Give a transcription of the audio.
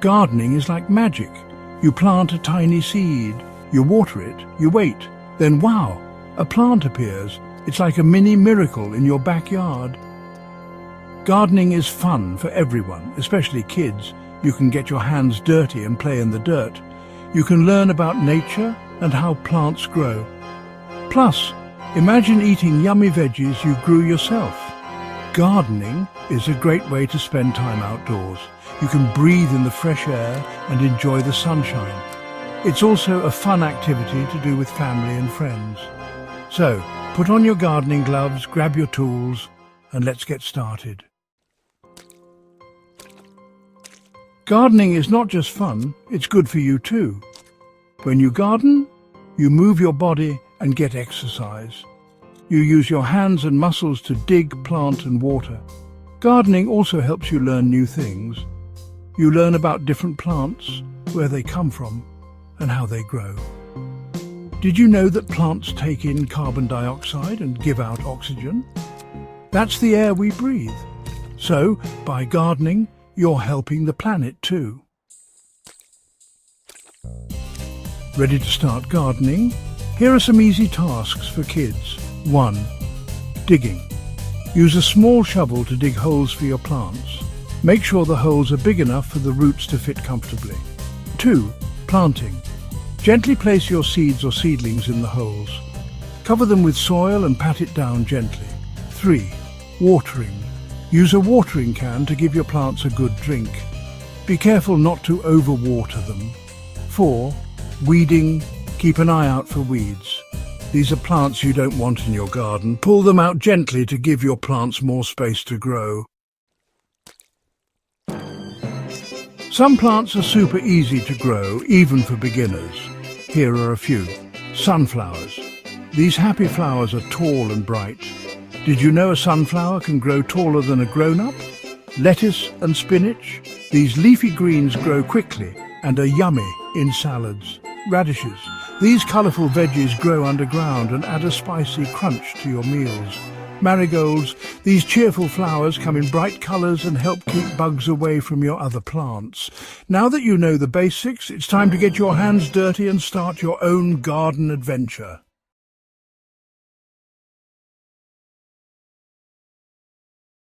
Gardening is like magic. You plant a tiny seed, you water it, you wait, then wow, a plant appears. It's like a mini miracle in your backyard. Gardening is fun for everyone, especially kids. You can get your hands dirty and play in the dirt. You can learn about nature and how plants grow. Plus, imagine eating yummy veggies you grew yourself. Gardening is a great way to spend time outdoors. You can breathe in the fresh air and enjoy the sunshine. It's also a fun activity to do with family and friends. So, put on your gardening gloves, grab your tools, and let's get started. Gardening is not just fun, it's good for you too. When you garden, you move your body and get exercise. You use your hands and muscles to dig, plant and water. Gardening also helps you learn new things. You learn about different plants, where they come from, and how they grow. Did you know that plants take in carbon dioxide and give out oxygen? That's the air we breathe. So, by gardening, you're helping the planet too. Ready to start gardening? Here are some easy tasks for kids. 1. Digging. Use a small shovel to dig holes for your plants. Make sure the holes are big enough for the roots to fit comfortably. 2. Planting. Gently place your seeds or seedlings in the holes. Cover them with soil and pat it down gently. 3. Watering. Use a watering can to give your plants a good drink. Be careful not to overwater them. 4. Weeding. Keep an eye out for weeds. These are plants you don't want in your garden. Pull them out gently to give your plants more space to grow. Some plants are super easy to grow, even for beginners. Here are a few. Sunflowers. These happy flowers are tall and bright. Did you know a sunflower can grow taller than a grown-up? Lettuce and spinach. These leafy greens grow quickly and are yummy in salads. Radishes. These colourful veggies grow underground and add a spicy crunch to your meals. Marigolds. These cheerful flowers come in bright colours and help keep bugs away from your other plants. Now that you know the basics, it's time to get your hands dirty and start your own garden adventure.